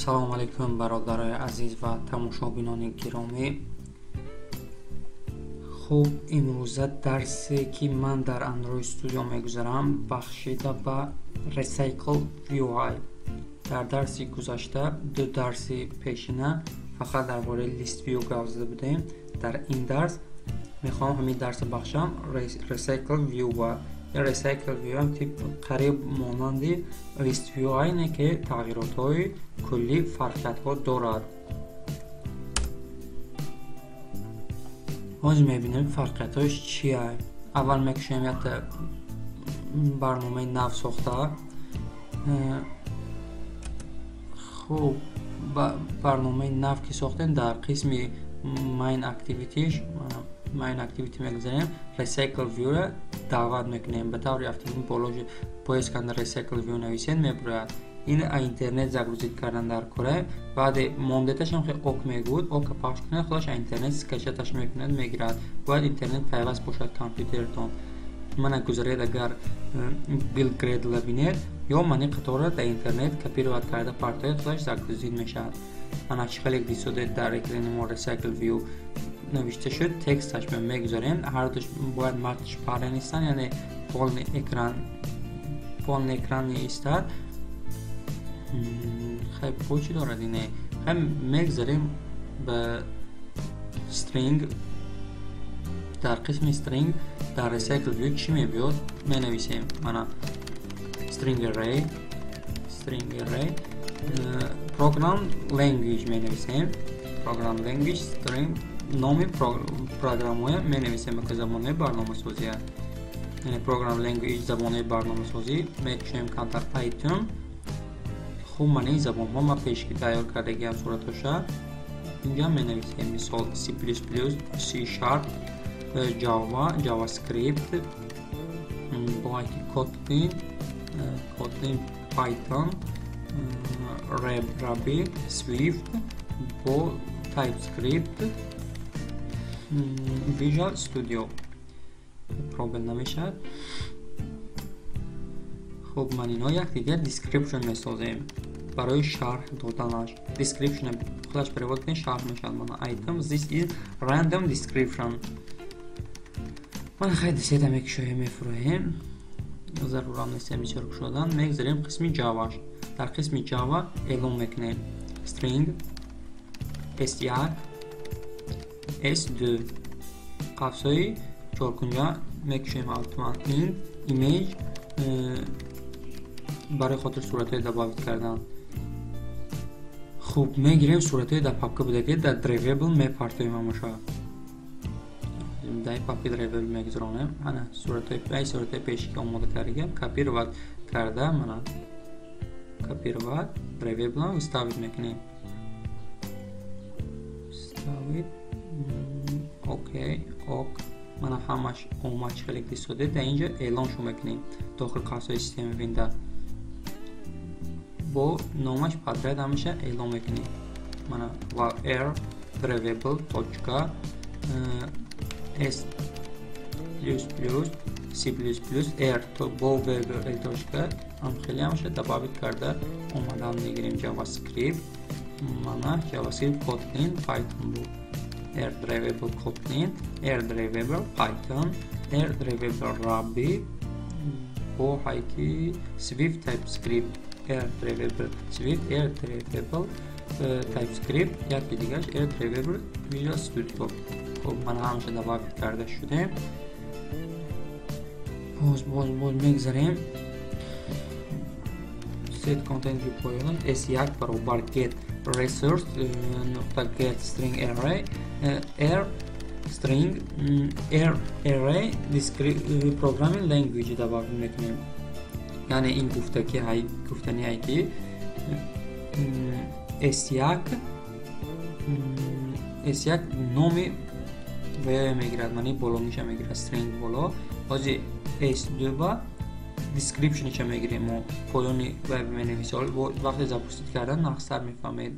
салом алайкум бародарои азиз ва тамошобинони гиромӣ. хуб, имрӯза дарсе ки ман дар Android Studio мегузарам бахшида ба Recycle UI. дар дарси гузашта ду дарси пешина фақат дар бораи List View гап зада будем. дар ин дарс мехоҳам ҳамин дарса бахшам Recycle UI. Recycle UI тип қариб монанди List UI не ки тағйиротҳои кулли фарқиятҳо дорад. ҳозир мебинем фарқиятҳош чия. аввал мекушем як барномаи нав сохта. хуб, барномаи нав ки сохтем дар қисми Main Activity мегузарем. Recycle View даъват мекунем. ба таври автоматик болои поиск канда Recycle View нависед мебурад. ин интернет загрузид кардан дар кора. баъде мондеташ ҳам хеле ок мегӯд. ока пахш кунад, худаш интернет скачаташ мекунад, мегирад. бояд интернет пайваст бошад компютератон. мана гузаред агар билгрейд лабинед ё мани қатора дар интернет копировать карда партояд худаш загрузид мешавад. мана хеле дисоде дар экрани мо Recycle View навишта шуд. тексташ мегузарем. ҳар душ бояд multitransparent, яъне полный экран истад. хай почи дорад ине. хай мегзарем ба string. дар қисми string дар Recycle View чӣ мебиёд менависем. мана string array program language менависем. program language string номи программоя менависем ба забонаи барномасозия. яъне program language забонаи барномасозӣ мекушем кантар Python. хуб, мани забонҳо ма пешки тайёр кардагиам суратоша. инҷа менависем мисол C++, C#, Java, JavaScript, Kotlin, Python, Ruby, Swift, TypeScript, Visual Studio. Пробел намешад. хуб, ман ино як дигар description месозем барои шарҳ доданаш. description худаш перевод кунед шарҳ мешавад. мана items, this is random description. ман хай десета мекушоем, мефуроем. зарурам нестем бисёр кушодан. мегзарем қисми Java. дар қисми Java эълон мекунем string s1 s2 қавсои чоркунҷа мекушем автомат int image барои хотир суратҳои добавит кардан. хуб, мегирем суратҳои дар папка будаги дар drivable мепартоем амоша. дар папки drivable мегузаронем. ана суратҳои пеши ки омода кардагиам копировать карда, мана копировать drivable вставид мекунем. вставид окей, ок. мана ҳамаш омад хеле дисоде. дар инҷа эълоншо мекунем дохил қавсои системи винда. бо номаш подряд ҳамаша эълон мекунем. мана var drivable s++ c++ r то бо variable точка ам хеле ҳамаша добавит карда омадан мегирем. JavaScript, мана JavaScript Kotlin Python бу r drivable Kotlin, r drivable Python, r drivable Ruby бо ҳайки Swift TypeScript, r drivable Swift, r drivable TypeScript, яки дигаш r drivable Visual Studio. хуб, ман ҳамаша добавит карда шудем. боз мегзарем set content requirement s1 баробар get resource get string array r string array programming language добавит мекунем. яъне ин гуфтани ҳай ки s1 номи вая мегирад, мани болониша мегирад string боло. ҳозир s2 ба description-иша мегирем. мо поёни вай менависем. вақте запустид кардан нақсар мефаҳмед.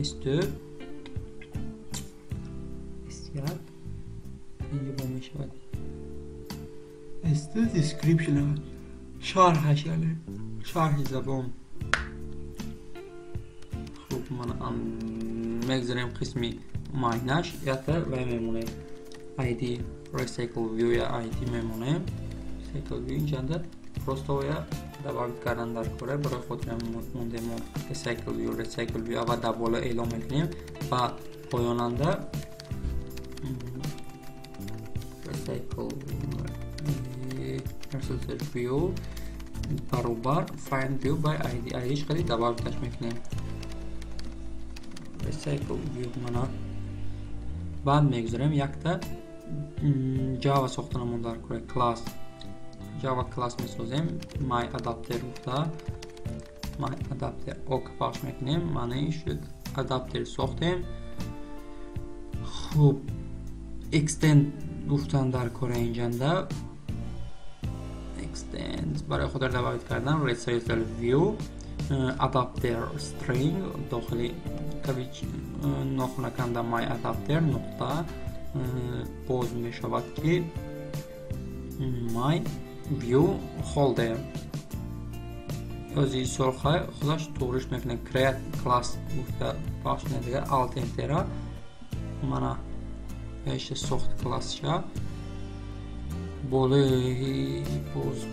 s2 инҷа ба мешавад s2 description шарҳаш, яъне шарҳи забон. хуб, من میگذاریم قسمی مایناش یا تا و میمونه ID recycle view یا ID میمونه recycle view اینجا просто یا добавить کردن در کره برای خود مونده ما recycle view اول در بالا اعلام میکنیم و پایاننده recycle view برابر find view by ID ایش خیلی добавитش میکنیم recycle view مانا بعد میگذاریم یک تا جاوا ساختنمون در کره کلاس جاوا کلاس میسازیم my adapter گفته my adapter ok پخش میکنیم معنی شد adapter ساختیم خوب extend گفتن در کره اینجا extend برای خود روایت کردن recycle view adapter string داخلی کبیچ نخونه کنده my adapter نقطه باز می شود که my view holder از سرخه خودش طورش میکنه create class گفته پاش ندیگه alt enter منه ایش سخت کلاس شا بوله باز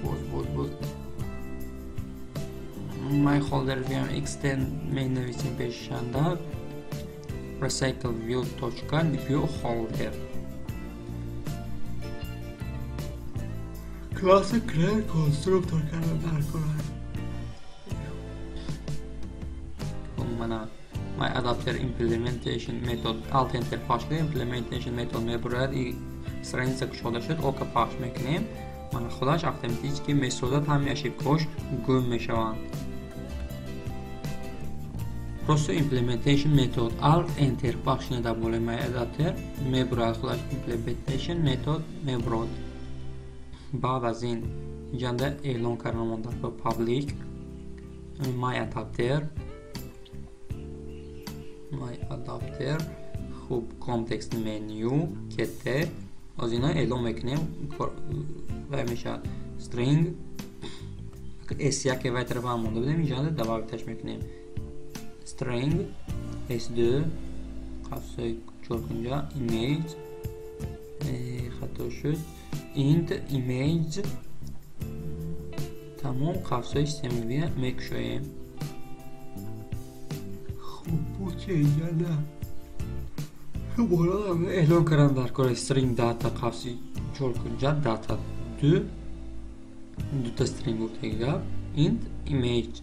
my holder view extend می نویسیم پیشنده recycle view точка view holder کلاس create constructor کردن در کنم منه my adapter implementation method alt enter پاش کنیم implementation method میبرد این страница شده شد اوکا پاش میکنیم من خودش автоматически методات هم ошибкош گم میشوند просто implementation method alt enter پاش نده بوله my adapter میبرد خودش implementation method میبرد بعد از این جنده اعلان کردن در public my adapter خوب context menu کته از اینا اعلام میکنیم و میشه string s1 که وای طرف هم مونده بودیم اینجا دوابتش میکنیم string s2 قفصه چرکنجا image خطا شد int image تمام قفصه سمیویه میکشویم خوب بود که اینجا نه بالا اعلام کردن در کار string data قفصی چول کنجا data دو تا string گفتگیگه int image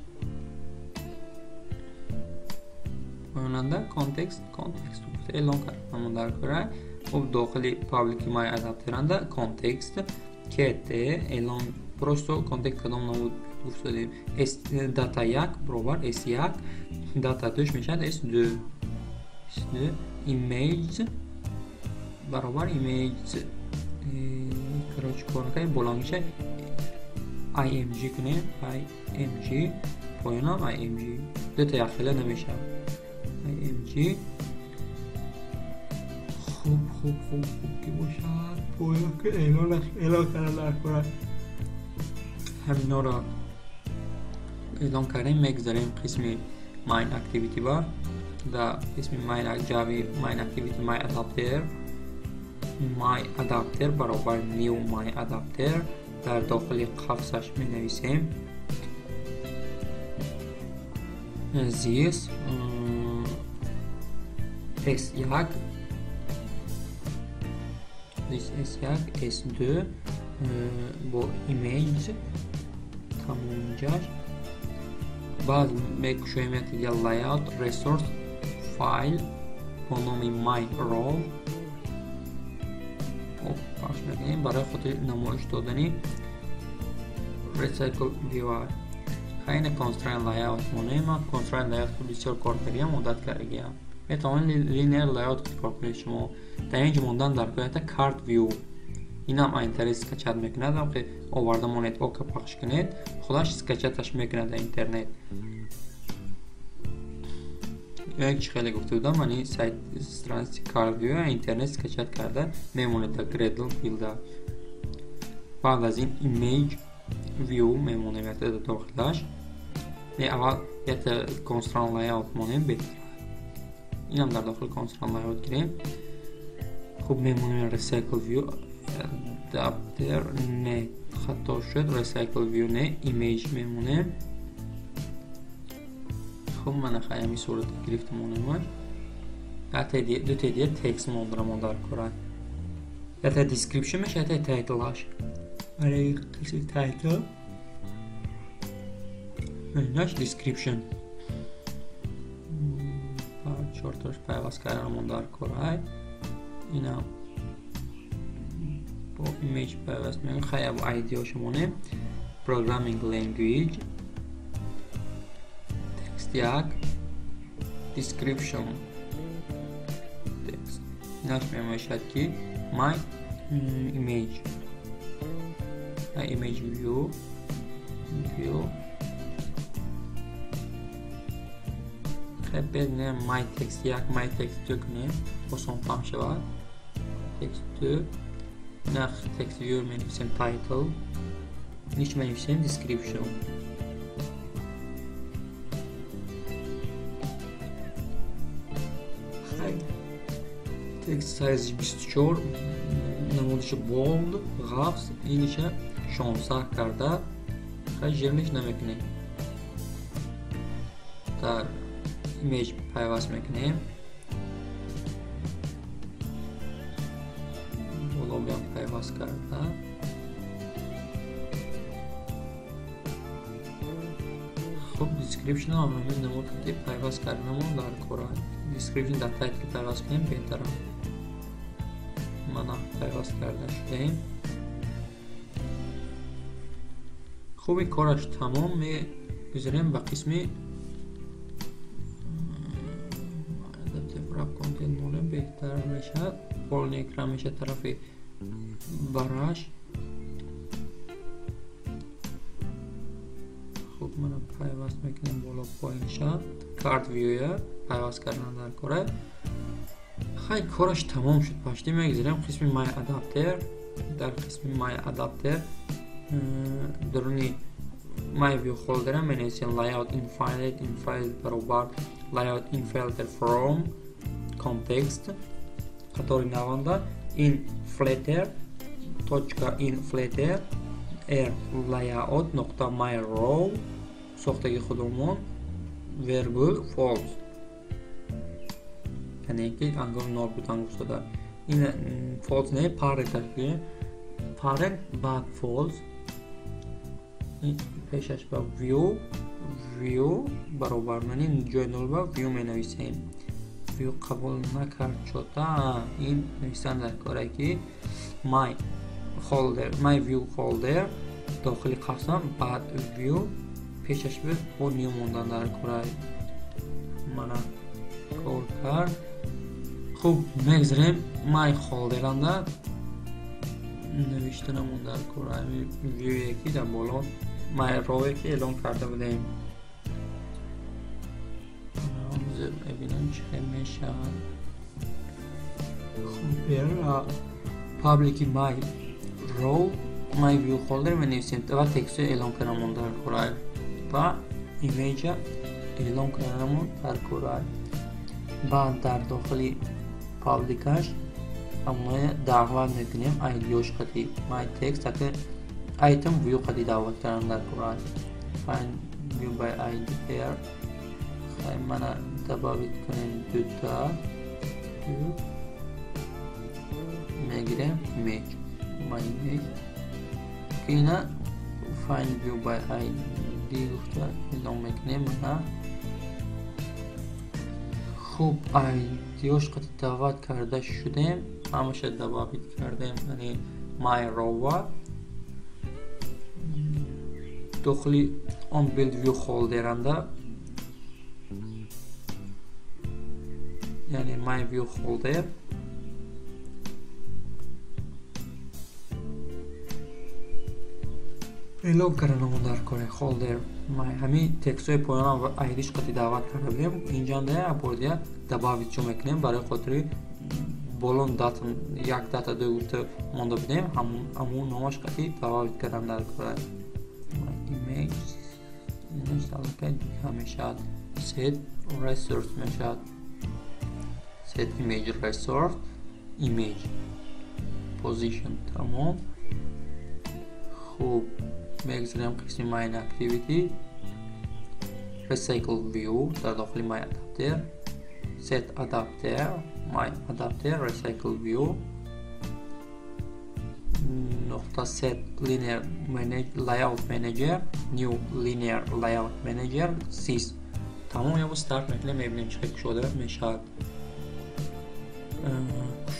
اوننده context گفته اعلام کردن در کار خب داخلی public my adapter انده context که اعلام просто context کدام نبود گفته data یک برابر s1 data دوش میشد s2 image برابر image کراچ کنه بالا میشه img کنه img پایانم img دو تا یخیله نمیشه img خوب که باشد پایان که اعلان کردن کنه همینا را اعلان کردیم میگذاریم قسمی main activity بار در اسم main activity my adapter برابر new my adapter در داخل قفسش می نویسیم this s1 s2 با image تمام جاش بعد میکشویم دیگه layout resource file بانامی my role پاش میکنیم برای خود نمایش دادنی recycle viewer خیلی constraint layout مونه ما constraint layout بسیار کار کردیم مدت کردیم میتوانید linear layout کار کنید شما در اینجا موندن در کارت card view این هم اینترنت سکچت میکند که آورده مونید اوکا پخش کنید خودش سکچتش میکند در اینترنت یک خیلی گفته بودم من سایت استرانسی کار ویو اینترنت سکچت کرده میمونه در گریدل بیلدر بعد از این ایمیج ویو میمونه در داخلش اول یک کنستران لایاوت مونه اینم در داخل کنسول لایاوت گیریم. خب میمونه ریسایکل ویو ادپتر نه خطا شد، ریسایکل ویو نه ایمیج میمونه. خب من خیلی صورت گرفتمونه حتی دو تا دیگه تکست موندرم در کارن یا تا دیسکریپشن میشه یا تا تایتلاش. برای قسم تایتل ناش دیسکریپشن چارتاش پیوست کردنمون در کارهای اینا با ایمیج پیوست میگن. خیلی با ایدیاشمونه پروگرامینگ لنگویج تکست یک دیسکریپشن تکست ایناش میموشد که my image image view خب بدونه my text یک my text دو کنیم بسون فهم شود text دو نخ text view منویسیم title نیش منویسیم description. text size 24 نمودش bold غفص اینیشه 16 کرده خیلی جرمش نمیکنیم در ایمیج پیوست میکنیم بالا بیام پیوست کرده. خب دیسکریپشن هم همین نمود که پیوست کردنمون در کاره دیسکریپشن در تایت که پیوست کنیم بهتره. من پیوست کرده شدیم. خب این کارش تمام میگذاریم به قسمی کانتنت مونه بهتر میشه فول اکران میشه طرف براش. خب من پیوست میکنیم بالا پایین شد کارت ویو پیوست کردن در کاره. خیلی کارش تمام شد. پشتی میگذاریم قسم مای ادپتر. در قسم مای ادپتر درونی مای ویو خولدر منویسیم layout in file برابر layout in filter from context قطار نوانده in flutter точка in flutter air layout نقطه my row ساختگی خودمون virgul false یعنی که انگار نال بود انگار شده این false نه parent ترکیه parent بعد false این پیشش با view برابر منی جای نال با view می نویسیم. view قبول نکرد شده این نویسن در کاره که my view folder داخلی قسم بعد view پیشش به با نیو موندن در کاره من کار کرد. خب میگذاریم my folder انده نوشتنمون در کاره view یکی در بالا my row که اعلان کرده بودیم. ببینم چه میشه. خب public my row my view folder منویسیم و تکست اعلان کردنمون در کره و ایمیج اعلان کردنمون در کره. بعد در داخلی پابلیکش همون دعوت میکنیم ایدیوش قدی my text که item view قدی دعوت کردن در کره find view by id here خیلی من تبابید کنیم دوتا میگیریم ایمیج my image که اینا find view by id گفته اعلام میکنیم من. خوب ایدیوش قطع دعوت کرده شدیم همشه تبابید کردیم یعنی my row داخلی on build view خولدرنده یعنی my view folder اعلام کردنمون در کاره folder همین تکست های پایان و ایدیش قطعی دعوت کرده بیم اینجا ده اپوردیا دباوید چون میکنیم برای خاطری بالون داتا یک داتا دو گفته مونده بدیم همون نامش قطعی دباوید کردن در کاره ایمیج اینش دلکه همیشه set resource میشد set image resource image position تمام. خوب بگذاریم قسم main activity recycle view در داخل my adapter set adapter my adapter recycle view نقطه set linear layout manager new linear layout manager sys تمام. یا start میکنیم میبینیم چه شده میشد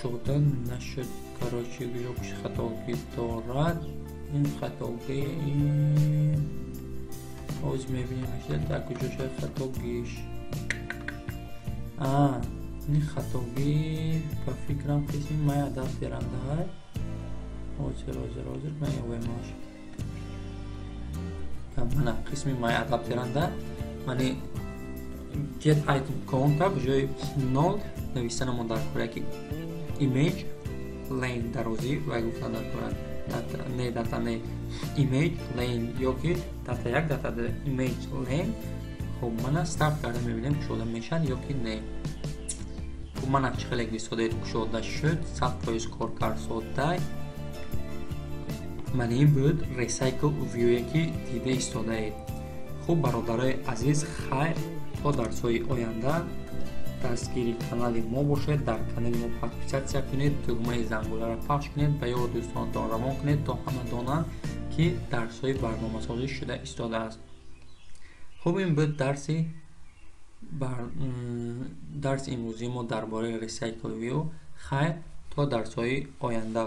شده نشد короче گوش خطاگی دارد این خطاگی اوز میبینیم میشه در کجا شد خطاگیش این خطاگی به فکرم قسمی مای ادپتر های حاضر من یه ماش من قسمی مای ادپتر منی get item count به جای 0 نویسنم در کوره که image lane درازی و گفتن در کوره نه داتا نه image lane یا که داتا یک داتا در image lane. خب من استارت کردم میبینم که شده میشن یا که نه. خب من اکچه خیلی بیستاده شده شد 100% کار کار ساده من این بود ریسایکل ویوی که دیده ایستاده اید. خب برادرای عزیز خیر تا درس‌های آینده دستگیری کانال ما باشید. در کانال ما پادکست کنید دکمه زنگوله را پخش کنید به یاد دوستانتان روان کنید تا همه دانند که درس‌های برنامه سازی شده ایستاده است. خب این بود درس امروزی ما درباره ریسایکل ویو. خیر تا درس‌های آینده.